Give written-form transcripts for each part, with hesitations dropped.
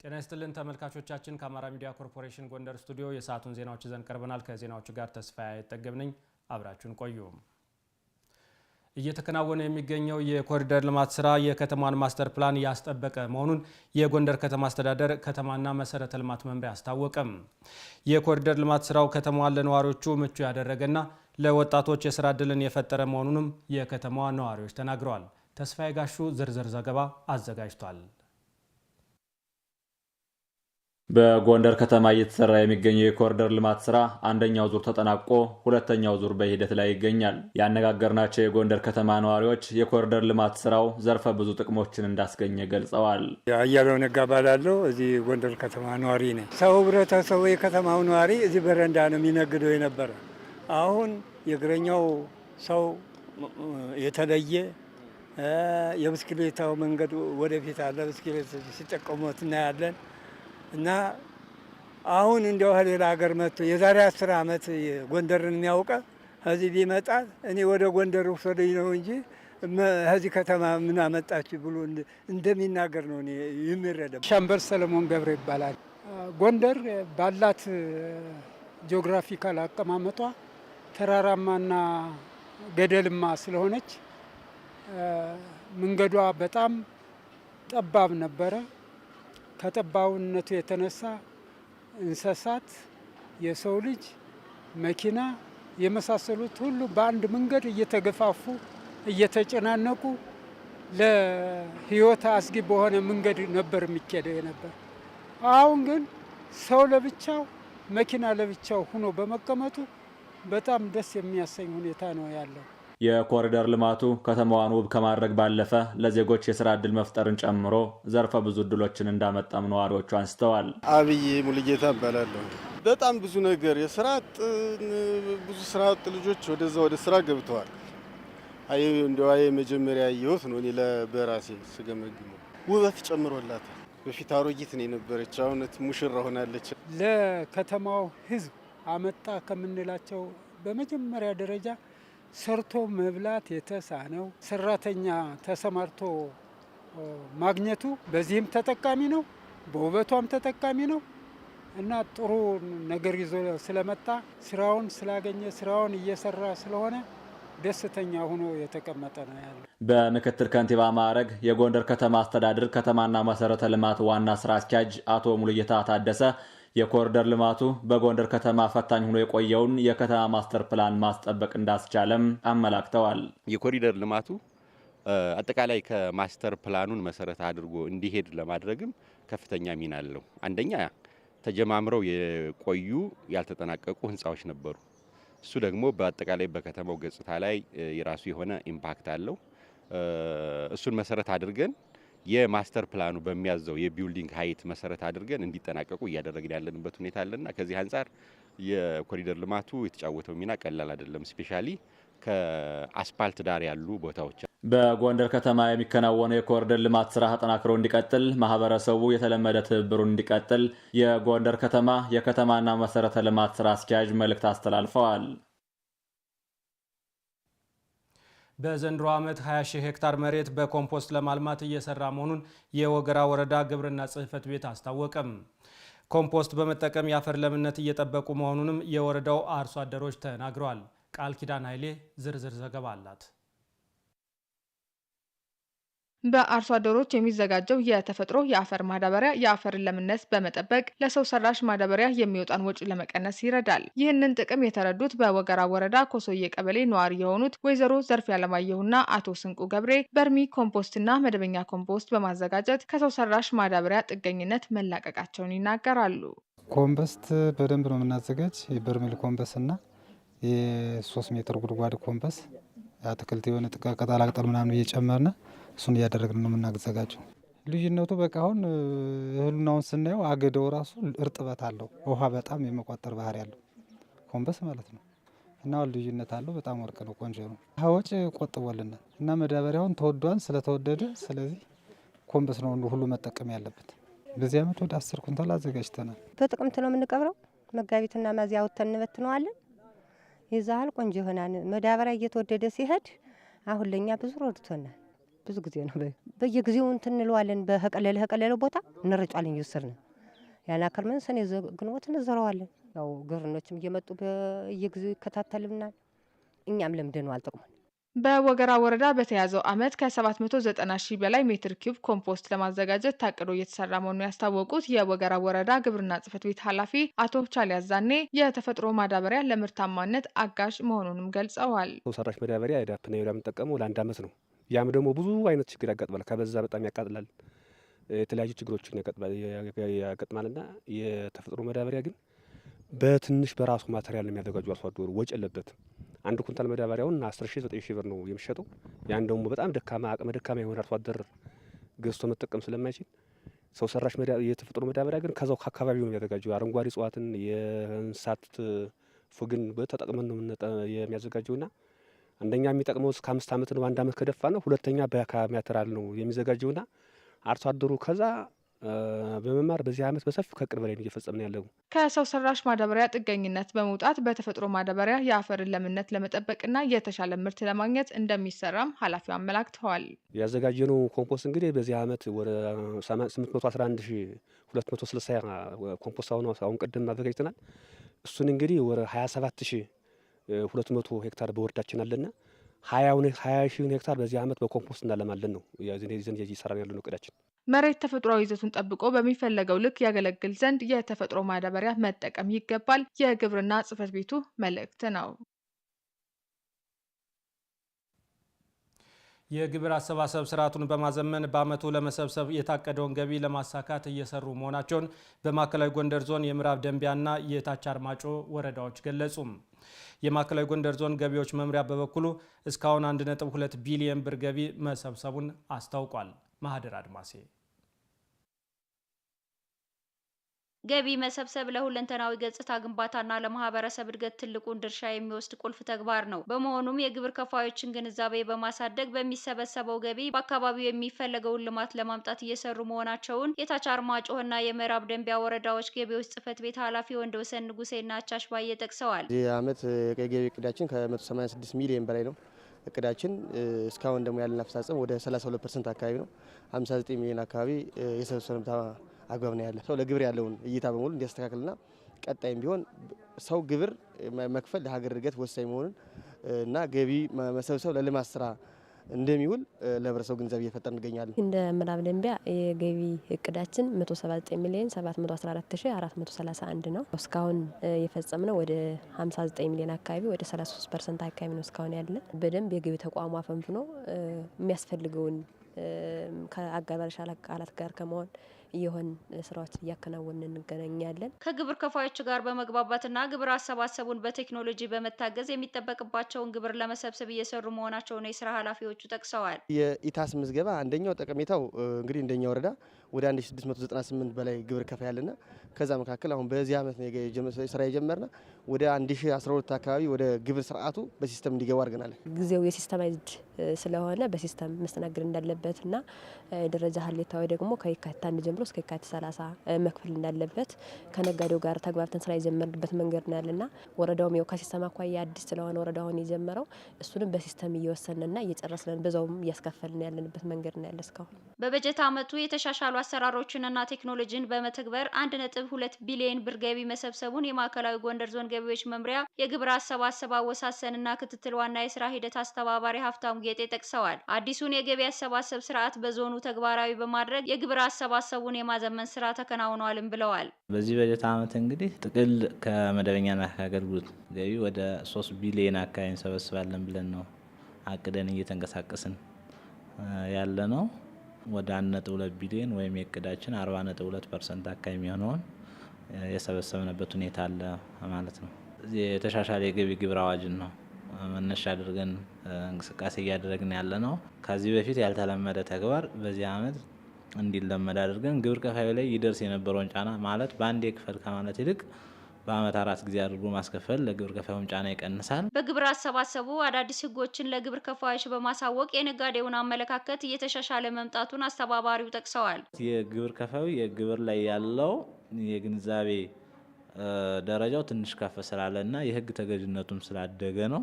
ጤና ይስጥልን ተመልካቾቻችን ከአማራ ሚዲያ ኮርፖሬሽን ጎንደር ስቱዲዮ የሰዓቱን ዜናዎች ይዘን ቀርበናል። ከዜናዎቹ ጋር ተስፋዬ አይጠገብነኝ አብራችሁን ቆዩ። እየተከናወነ የሚገኘው የኮሪደር ልማት ስራ የከተማን ማስተር ፕላን ያስጠበቀ መሆኑን የጎንደር ከተማ አስተዳደር ከተማና መሰረተ ልማት መምሪያ አስታወቀም። የኮሪደር ልማት ስራው ከተማዋን ለነዋሪዎቹ ምቹ ያደረገና ለወጣቶች የስራ ዕድልን የፈጠረ መሆኑንም የከተማዋ ነዋሪዎች ተናግረዋል። ተስፋዬ ጋሹ ዝርዝር ዘገባ አዘጋጅቷል። በጎንደር ከተማ እየተሰራ የሚገኘው የኮሪደር ልማት ስራ አንደኛው ዙር ተጠናቆ ሁለተኛው ዙር በሂደት ላይ ይገኛል። ያነጋገርናቸው የጎንደር ከተማ ነዋሪዎች የኮሪደር ልማት ስራው ዘርፈ ብዙ ጥቅሞችን እንዳስገኘ ገልጸዋል። አያለው ነጋ እባላለሁ። እዚህ ጎንደር ከተማ ነዋሪ ነኝ። ህብረተሰቡ የከተማው ነዋሪ እዚህ በረንዳ ነው የሚነግደው የነበረ። አሁን የእግረኛው ሰው የተለየ የብስክሌታው መንገድ ወደፊት አለ። ብስክሌት ሲጠቀሙት እናያለን። እና አሁን እንደው ሌላ ሀገር መጥቶ የዛሬ 10 ዓመት ጎንደርን የሚያውቀ እዚህ ቢመጣ እኔ ወደ ጎንደር ወሰደኝ ነው እንጂ እዚህ ከተማ ምን አመጣችሁ ብሎ እንደሚናገር ነው እኔ የሚረዳው። ሻምበል ሰለሞን ገብረ ይባላል። ጎንደር ባላት ጂኦግራፊካል አቀማመጧ ተራራማና ገደልማ ስለሆነች መንገዷ በጣም ጠባብ ነበረ። ከጠባብነቱ የተነሳ እንስሳት፣ የሰው ልጅ፣ መኪና የመሳሰሉት ሁሉ በአንድ መንገድ እየተገፋፉ እየተጨናነቁ ለህይወት አስጊ በሆነ መንገድ ነበር የሚካሄደው የነበር። አሁን ግን ሰው ለብቻው መኪና ለብቻው ሆኖ በመቀመጡ በጣም ደስ የሚያሰኝ ሁኔታ ነው ያለው። የኮሪደር ልማቱ ከተማዋን ውብ ከማድረግ ባለፈ ለዜጎች የስራ ዕድል መፍጠርን ጨምሮ ዘርፈ ብዙ ዕድሎችን እንዳመጣም ነዋሪዎቹ አንስተዋል። አብይ ሙሉጌታ እባላለሁ። በጣም ብዙ ነገር ብዙ ስራ አጥ ልጆች ወደ ስራ ገብተዋል። እንደው መጀመሪያ ያየሁት ነው እኔ ለበራሴ ስገመግመው። ውበት ጨምሮላታል። በፊት አሮጊት ነው የነበረች፣ አሁን ሙሽራ ሆናለች። ለከተማው ህዝብ አመጣ ከምንላቸው በመጀመሪያ ደረጃ ሰርቶ መብላት የተሳነው ሰራተኛ ተሰማርቶ ማግኘቱ በዚህም ተጠቃሚ ነው፣ በውበቷም ተጠቃሚ ነው እና ጥሩ ነገር ይዞ ስለመጣ ስራውን ስላገኘ ስራውን እየሰራ ስለሆነ ደስተኛ ሆኖ የተቀመጠ ነው ያለው። በምክትል ከንቲባ ማዕረግ የጎንደር ከተማ አስተዳደር ከተማና መሰረተ ልማት ዋና ስራ አስኪያጅ አቶ ሙሉጌታ ታደሰ የኮሪደር ልማቱ በጎንደር ከተማ ፈታኝ ሆኖ የቆየውን የከተማ ማስተር ፕላን ማስጠበቅ እንዳስቻለም አመላክተዋል። የኮሪደር ልማቱ አጠቃላይ ከማስተር ፕላኑን መሰረት አድርጎ እንዲሄድ ለማድረግም ከፍተኛ ሚና አለው። አንደኛ ተጀማምረው የቆዩ ያልተጠናቀቁ ህንፃዎች ነበሩ። እሱ ደግሞ በአጠቃላይ በከተማው ገጽታ ላይ የራሱ የሆነ ኢምፓክት አለው። እሱን መሰረት አድርገን የማስተር ፕላኑ በሚያዘው የቢልዲንግ ሃይት መሰረት አድርገን እንዲጠናቀቁ እያደረግን ያለንበት ሁኔታ አለና ከዚህ አንፃር የኮሪደር ልማቱ የተጫወተው ሚና ቀላል አይደለም። ስፔሻሊ ከአስፓልት ዳር ያሉ ቦታዎች በጎንደር ከተማ የሚከናወነው የኮሪደር ልማት ስራ ተጠናክሮ እንዲቀጥል ማህበረሰቡ የተለመደ ትብብሩን እንዲቀጥል የጎንደር ከተማ የከተማና መሰረተ ልማት ስራ አስኪያጅ መልእክት አስተላልፈዋል። በዘንድሮ ዓመት 20,000 ሄክታር መሬት በኮምፖስት ለማልማት እየሰራ መሆኑን የወገራ ወረዳ ግብርና ጽሕፈት ቤት አስታወቀም። ኮምፖስት በመጠቀም የአፈር ለምነት እየጠበቁ መሆኑንም የወረዳው አርሶ አደሮች ተናግረዋል። ቃል ኪዳን ኃይሌ ዝርዝር ዘገባ አላት። በአርሶ አደሮች የሚዘጋጀው የተፈጥሮ የአፈር ማዳበሪያ የአፈርን ለምነት በመጠበቅ ለሰው ሰራሽ ማዳበሪያ የሚወጣን ወጪ ለመቀነስ ይረዳል። ይህንን ጥቅም የተረዱት በወገራ ወረዳ ኮሶዬ ቀበሌ ነዋሪ የሆኑት ወይዘሮ ዘርፍ ያለማየሁና አቶ ስንቁ ገብሬ በርሚ ኮምፖስትና መደበኛ ኮምፖስት በማዘጋጀት ከሰው ሰራሽ ማዳበሪያ ጥገኝነት መላቀቃቸውን ይናገራሉ። ኮምፖስት በደንብ ነው የምናዘጋጅ። የበርሜል ኮምፖስትና የ3 ሜትር ጉድጓድ ኮምፖስ አትክልት የሆነ ቅጠላ ቅጠል ምናምን እየጨመርነ እሱን እያደረግን ነው የምናዘጋጀው። ልዩነቱ በቃ አሁን እህሉናውን ስናየው አገዳው ራሱ እርጥበት አለው፣ ውሃ በጣም የመቋጠር ባህሪ ያለው ኮምፖስ ማለት ነው እና ልዩነት አለው። በጣም ወርቅ ነው፣ ቆንጆ ነው። ወጪ ቆጥቦልናል እና ማዳበሪያውን ተወዷን ስለተወደደ ስለዚህ ኮምፖስ ነው ሁሉ መጠቀም ያለበት። በዚህ ዓመት ወደ 10 ኩንታል አዘጋጅተናል። በጥቅምት ነው የምንቀብረው። መጋቢትና ሚያዝያ አውጥተን እንበትነዋለን። ይዛል ቆንጆ ይሆናል። ማዳበሪያ እየተወደደ ሲሄድ አሁን ለኛ ብዙ ረድቶናል። ብዙ ጊዜ ነው በየጊዜው እንትን እንለዋለን። በቀለለ ቦታ እንረጫለን እየወሰድን ያን አካል ምን ሰኔ ግንቦት እንዘራዋለን። ያው ግብርኖችም እየመጡ በየጊዜው ይከታተሉናል። እኛም ለምደነዋል ጥቅሙን። በወገራ ወረዳ በተያዘው ዓመት ከ790 ሺህ በላይ ሜትር ኪዩብ ኮምፖስት ለማዘጋጀት ታቅዶ እየተሰራ መሆኑን ያስታወቁት የወገራ ወረዳ ግብርና ጽሕፈት ቤት ኃላፊ አቶ ቻሊ አዛኔ የተፈጥሮ ማዳበሪያ ለምርታማነት አጋዥ መሆኑንም ገልጸዋል። ሰው ሰራሽ ማዳበሪያ ዳፕ ነው የምንጠቀመው ለአንድ ዓመት ነው። ያም ደግሞ ብዙ አይነት ችግር ያጋጥማል። ከበዛ በጣም ያቃጥላል፣ የተለያዩ ችግሮችን ያጋጥማልና የተፈጥሮ ማዳበሪያ ግን በትንሽ በራሱ ማቴሪያል ነው የሚያዘጋጁ አርሶ አደሩ ወጭ የለበትም። አንድ ኩንታል ማዳበሪያውን 10,000 9,000 ብር ነው የሚሸጠው። ያን ደግሞ በጣም አቅመ ደካማ የሆነ አርሶ አደር ገዝቶ መጠቀም ስለማይችል ሰው ሰራሽ የተፈጥሮ ማዳበሪያ ግን ከዛው ከአካባቢው ነው የሚያዘጋጀው። አረንጓዴ እጽዋትን የእንስሳት ፍግን በተጠቅመን ነው የሚያዘጋጀውና አንደኛ የሚጠቅመው እስከ 5 ዓመት ነው። 1 ዓመት ከደፋ ነው። ሁለተኛ በአካባቢ ማቴሪያል ነው የሚዘጋጀውና አርሶ አደሩ ከዛ በመማር በዚህ ዓመት በሰፊው ከቅርብ በላይ እየፈጸምን ያለው ከሰው ሰራሽ ማዳበሪያ ጥገኝነት በመውጣት በተፈጥሮ ማዳበሪያ የአፈርን ለምነት ለመጠበቅና የተሻለ ምርት ለማግኘት እንደሚሰራም ኃላፊው አመላክተዋል። ያዘጋጀነው ኮምፖስት እንግዲህ በዚህ ዓመት ወደ 811260 ኮምፖስት አሁን ቀደም አዘጋጅተናል። እሱን እንግዲህ ወደ 27200 ሄክታር በወረዳችን አለና 20,000 ሄክታር በዚህ ዓመት በኮምፖስት እናለማለን ነው ዘንድ እየሰራን ያለው ነው እቅዳችን። መሬት ተፈጥሯዊ ይዘቱን ጠብቆ በሚፈለገው ልክ ያገለግል ዘንድ የተፈጥሮ ማዳበሪያ መጠቀም ይገባል የግብርና ጽሕፈት ቤቱ መልእክት ነው። የግብር አሰባሰብ ስርዓቱን በማዘመን በዓመቱ ለመሰብሰብ የታቀደውን ገቢ ለማሳካት እየሰሩ መሆናቸውን በማዕከላዊ ጎንደር ዞን የምዕራብ ደንቢያና የታች አርማጮ ወረዳዎች ገለጹ። የማዕከላዊ ጎንደር ዞን ገቢዎች መምሪያ በበኩሉ እስካሁን 1.2 ቢሊዮን ብር ገቢ መሰብሰቡን አስታውቋል። ማህደር አድማሴ ገቢ መሰብሰብ ለሁለንተናዊ ገጽታ ግንባታና ለማህበረሰብ እድገት ትልቁን ድርሻ የሚወስድ ቁልፍ ተግባር ነው። በመሆኑም የግብር ከፋዮችን ግንዛቤ በማሳደግ በሚሰበሰበው ገቢ በአካባቢው የሚፈለገውን ልማት ለማምጣት እየሰሩ መሆናቸውን የታች አርማጭሆና የምዕራብ ደንቢያ ወረዳዎች ገቢዎች ጽሕፈት ቤት ኃላፊ ወንድወሰን ንጉሴና አቻሽ ባየ ጠቅሰዋል። ይህ ዓመት የገቢ እቅዳችን ከ186 ሚሊዮን በላይ ነው። እቅዳችን እስካሁን ደግሞ ያለን አፈጻጸም ወደ 32% አካባቢ ነው። 59 ሚሊዮን አካባቢ የሰበሰብነው አግባብ ነው ያለ። ሰው ለግብር ያለውን እይታ በሙሉ እንዲያስተካክልና ቀጣይም ቢሆን ሰው ግብር መክፈል ለሀገር እድገት ወሳኝ መሆኑን እና ገቢ መሰብሰብ ለልማት ስራ እንደሚውል ለህብረተሰቡ ግንዛቤ እየፈጠር እንገኛለን። እንደ ምዕራብ ደንቢያ የገቢ እቅዳችን 179 ሚሊዮን 714431 ነው። እስካሁን የፈጸምነው ወደ 59 ሚሊዮን አካባቢ ወደ 33% አካባቢ ነው እስካሁን ያለ። በደንብ የገቢ ተቋሙ አፈንፍኖ የሚያስፈልገውን ከአጋር ባለድርሻ አካላት ጋር ከመሆን የሆን ስራዎች እያከናወንን እንገናኛለን። ከግብር ከፋዮች ጋር በመግባባትና ግብር አሰባሰቡን በቴክኖሎጂ በመታገዝ የሚጠበቅባቸውን ግብር ለመሰብሰብ እየሰሩ መሆናቸውን የስራ ኃላፊዎቹ ጠቅሰዋል። የኢታስ ምዝገባ አንደኛው ጠቀሜታው እንግዲህ እንደኛ ወረዳ ወደ 1698 በላይ ግብር ከፋይ ያለና ከዛ መካከል አሁን በዚህ ዓመት ነው ስራ የጀመርና ወደ 1012 አካባቢ ወደ ግብር ስርዓቱ በሲስተም እንዲገባ አድርገናል። ጊዜው የሲስተማይዝድ ስለሆነ በሲስተም መስተናገድ እንዳለበትና ደረጃ ሀሌታዊ ደግሞ ከየካቲት 1 ጀምሮ እስከ የካቲት 30 መክፈል እንዳለበት ከነጋዴው ጋር ተግባብተን ስራ የጀመርንበት መንገድ ነው ያለና ወረዳውም ያው ከሲስተም አኳያ አዲስ ስለሆነ ወረዳውን የጀመረው እሱንም በሲስተም እየወሰንና እየጨረስን በዛውም እያስከፈልን ያለንበት መንገድ ነው ያለ። እስካሁን በበጀት ዓመቱ የተሻሻሉ አሰራሮችንና ቴክኖሎጂን በመተግበር 1.2 ቢሊዮን ብር ገቢ መሰብሰቡን የማዕከላዊ ጎንደር ዞን ገቢዎች መምሪያ የግብር አሰባሰብ አወሳሰንና ክትትል ዋና የስራ ሂደት አስተባባሪ ሀብታሙ ጌጤ ጠቅሰዋል። አዲሱን የገቢ አሰባሰብ ስርዓት በዞኑ ተግባራዊ በማድረግ የግብር አሰባሰቡን የማዘመን ስራ ተከናውኗልም ብለዋል። በዚህ በጀት ዓመት እንግዲህ ጥቅል ከመደበኛና ከአገልግሎት ገቢ ወደ 3 ቢሊዮን አካባቢ እንሰበስባለን ብለን ነው አቅደን እየተንቀሳቀስን ያለ ነው። ወደ 1.2 ቢሊዮን ወይም የእቅዳችን 40.2% አካባቢ የሚሆነውን የሰበሰብንበት ሁኔታ አለ ማለት ነው። የተሻሻለ የገቢ ግብር አዋጅን ነው መነሻ አድርገን እንቅስቃሴ እያደረግን ያለ ነው። ከዚህ በፊት ያልተለመደ ተግባር በዚህ ዓመት እንዲለመድ አድርገን ግብር ከፋዩ ላይ ይደርስ የነበረውን ጫና ማለት በአንድ ክፈል ከማለት ይልቅ በአመት 4 ጊዜ አድርጎ ማስከፈል ለግብር ከፋዩም ጫና ይቀንሳል። በግብር አሰባሰቡ አዳዲስ ህጎችን ለግብር ከፋዮች በማሳወቅ የነጋዴውን አመለካከት እየተሻሻለ መምጣቱን አስተባባሪው ጠቅሰዋል። የግብር ከፋዩ የግብር ላይ ያለው የግንዛቤ ደረጃው ትንሽ ከፍ ስላለና የህግ ተገዥነቱም ስላደገ ነው።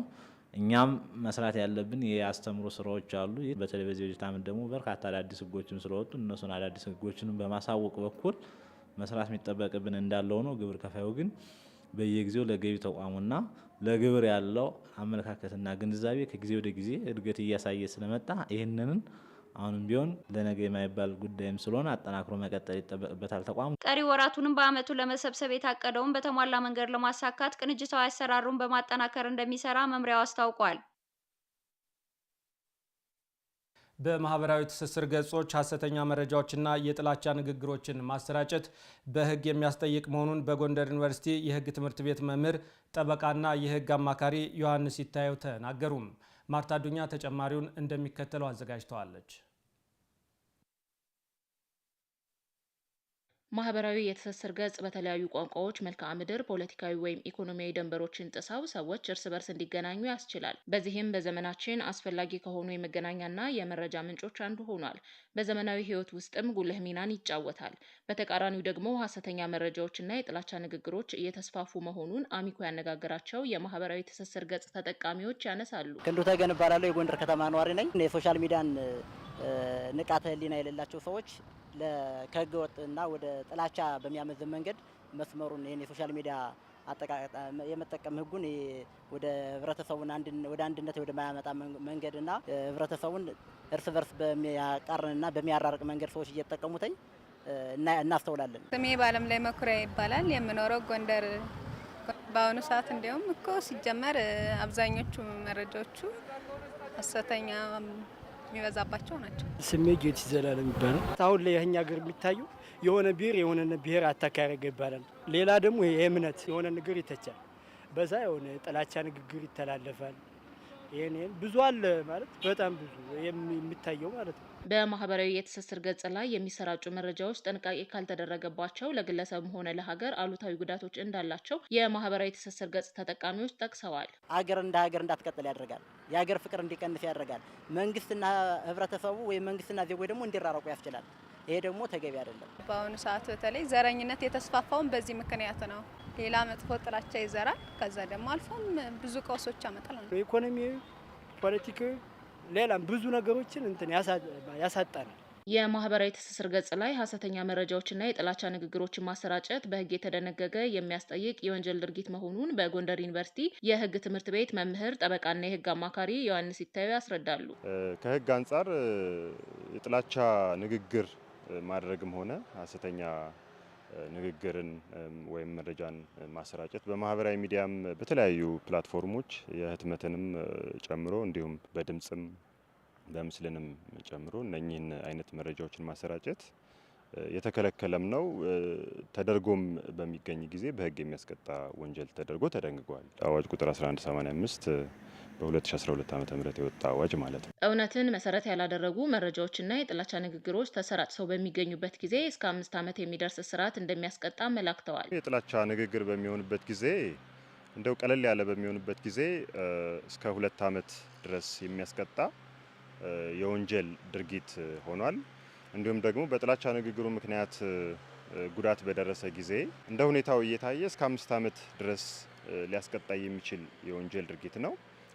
እኛም መስራት ያለብን የአስተምሮ ስራዎች አሉ። በተለይ በዚህ በጀት ዓመት ደግሞ በርካታ አዳዲስ ህጎችም ስለወጡ እነሱን አዳዲስ ህጎችንም በማሳወቅ በኩል መስራት የሚጠበቅብን እንዳለው ነው። ግብር ከፋዩ ግን በየጊዜው ለገቢ ተቋሙና ለግብር ያለው አመለካከትና ግንዛቤ ከጊዜ ወደ ጊዜ እድገት እያሳየ ስለመጣ ይህንን አሁንም ቢሆን ለነገ የማይባል ጉዳይም ስለሆነ አጠናክሮ መቀጠል ይጠበቅበታል ተቋሙ። ቀሪ ወራቱንም በአመቱ ለመሰብሰብ የታቀደውን በተሟላ መንገድ ለማሳካት ቅንጅታዊ አሰራሩን በማጠናከር እንደሚሰራ መምሪያው አስታውቋል። በማህበራዊ ትስስር ገጾች ሐሰተኛ መረጃዎችና የጥላቻ ንግግሮችን ማሰራጨት በህግ የሚያስጠይቅ መሆኑን በጎንደር ዩኒቨርሲቲ የህግ ትምህርት ቤት መምህር ጠበቃና የህግ አማካሪ ዮሐንስ ይታየው ተናገሩ። ማርታ ዱኛ ተጨማሪውን እንደሚከተለው አዘጋጅተዋለች። ማህበራዊ የትስስር ገጽ በተለያዩ ቋንቋዎች መልክዓ ምድር፣ ፖለቲካዊ ወይም ኢኮኖሚያዊ ደንበሮችን ጥሰው ሰዎች እርስ በርስ እንዲገናኙ ያስችላል። በዚህም በዘመናችን አስፈላጊ ከሆኑ የመገናኛና የመረጃ ምንጮች አንዱ ሆኗል። በዘመናዊ ህይወት ውስጥም ጉልህ ሚናን ይጫወታል። በተቃራኒው ደግሞ ሐሰተኛ መረጃዎችና የጥላቻ ንግግሮች እየተስፋፉ መሆኑን አሚኮ ያነጋገራቸው የማህበራዊ ትስስር ገጽ ተጠቃሚዎች ያነሳሉ። ክንዱ ተገን እባላለሁ። የጎንደር ከተማ ነዋሪ ነኝ። የሶሻል ሚዲያን ንቃተ ህሊና የሌላቸው ሰዎች ከህገ ወጥና ወደ ጥላቻ በሚያመዝን መንገድ መስመሩን ይህን የሶሻል ሚዲያ የመጠቀም ህጉን ወደ ህብረተሰቡን ወደ አንድነት ወደ ማያመጣ መንገድና ህብረተሰቡን እርስ በርስ በሚያቃርንና በሚያራርቅ መንገድ ሰዎች እየተጠቀሙትኝ እናስተውላለን። ስሜ በአለም ላይ መኩሪያ ይባላል። የምኖረው ጎንደር። በአሁኑ ሰዓት እንዲሁም እኮ ሲጀመር አብዛኞቹ መረጃዎቹ ሐሰተኛ የሚበዛባቸው ናቸው። ስሜ ጌት ዘላለም ይባላል። አሁን ላይ የኛ ሀገር የሚታየው የሆነ ብሔር የሆነ ብሔር አታክ ያደረገ ይባላል። ሌላ ደግሞ የእምነት የሆነ ንግግር ይተቻል። በዛ የሆነ ጥላቻ ንግግር ይተላለፋል። ይሄን ብዙ አለ ማለት በጣም ብዙ የሚታየው ማለት ነው። በማህበራዊ የትስስር ገጽ ላይ የሚሰራጩ መረጃዎች ጥንቃቄ ካልተደረገባቸው ለግለሰብም ሆነ ለሀገር አሉታዊ ጉዳቶች እንዳላቸው የማህበራዊ ትስስር ገጽ ተጠቃሚዎች ጠቅሰዋል። ሀገር እንደ ሀገር እንዳትቀጥል ያደርጋል። የሀገር ፍቅር እንዲቀንስ ያደርጋል። መንግስትና ህብረተሰቡ ወይም መንግስትና ዜጎች ደግሞ እንዲራራቁ ያስችላል። ይሄ ደግሞ ተገቢ አይደለም። በአሁኑ ሰዓት በተለይ ዘረኝነት የተስፋፋውን በዚህ ምክንያት ነው። ሌላ መጥፎ ጥላቻ ይዘራል። ከዛ ደግሞ አልፎም ብዙ ቀውሶች ያመጣል። ኢኮኖሚ፣ ፖለቲካዊ፣ ሌላም ብዙ ነገሮችን ያሳጣናል። የማህበራዊ ትስስር ገጽ ላይ ሐሰተኛ መረጃዎችና የጥላቻ ንግግሮችን ማሰራጨት በህግ የተደነገገ የሚያስጠይቅ የወንጀል ድርጊት መሆኑን በጎንደር ዩኒቨርሲቲ የህግ ትምህርት ቤት መምህር ጠበቃና የህግ አማካሪ ዮሐንስ ይታየው ያስረዳሉ። ከህግ አንጻር የጥላቻ ንግግር ማድረግም ሆነ ሐሰተኛ ንግግርን ወይም መረጃን ማሰራጨት በማህበራዊ ሚዲያም በተለያዩ ፕላትፎርሞች የህትመትንም ጨምሮ እንዲሁም በድምጽም በምስልንም ጨምሮ እነኚህን አይነት መረጃዎችን ማሰራጨት የተከለከለም ነው። ተደርጎም በሚገኝ ጊዜ በህግ የሚያስቀጣ ወንጀል ተደርጎ ተደንግጓል። አዋጅ ቁጥር 1185 በ2012 ዓ.ም የወጣ አዋጅ ማለት ነው። እውነትን መሰረት ያላደረጉ መረጃዎችና የጥላቻ ንግግሮች ተሰራጭተው በሚገኙበት ጊዜ እስከ 5 ዓመት የሚደርስ እስራት እንደሚያስቀጣ መላክተዋል። የጥላቻ ንግግር በሚሆንበት ጊዜ እንደው ቀለል ያለ በሚሆንበት ጊዜ እስከ 2 ዓመት ድረስ የሚያስቀጣ የወንጀል ድርጊት ሆኗል። እንዲሁም ደግሞ በጥላቻ ንግግሩ ምክንያት ጉዳት በደረሰ ጊዜ እንደ ሁኔታው እየታየ እስከ 5 ዓመት ድረስ ሊያስቀጣ የሚችል የወንጀል ድርጊት ነው።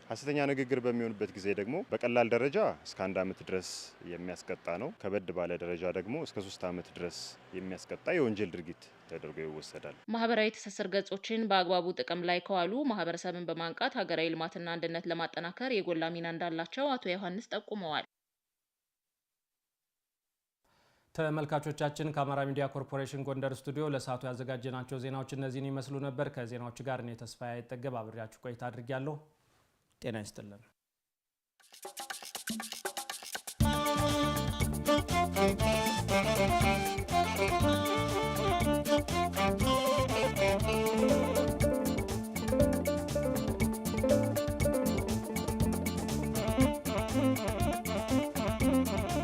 ሐሰተኛ ንግግር በሚሆንበት ጊዜ ደግሞ በቀላል ደረጃ እስከ 1 ዓመት ድረስ የሚያስቀጣ ነው። ከበድ ባለ ደረጃ ደግሞ እስከ 3 ዓመት ድረስ የሚያስቀጣ የወንጀል ድርጊት ተደርጎ ይወሰዳል። ማህበራዊ ትስስር ገጾችን በአግባቡ ጥቅም ላይ ከዋሉ ማህበረሰብን በማንቃት ሀገራዊ ልማትና አንድነት ለማጠናከር የጎላ ሚና እንዳላቸው አቶ ዮሐንስ ጠቁመዋል። ተመልካቾቻችን ከአማራ ሚዲያ ኮርፖሬሽን ጎንደር ስቱዲዮ ለሰዓቱ ያዘጋጀናቸው ዜናዎች እነዚህን ይመስሉ ነበር። ከዜናዎቹ ጋር እኔ ተስፋዬ አይጠገብ አብሬያችሁ ቆይታ አድርጌያለሁ። ጤና ይስጥልን።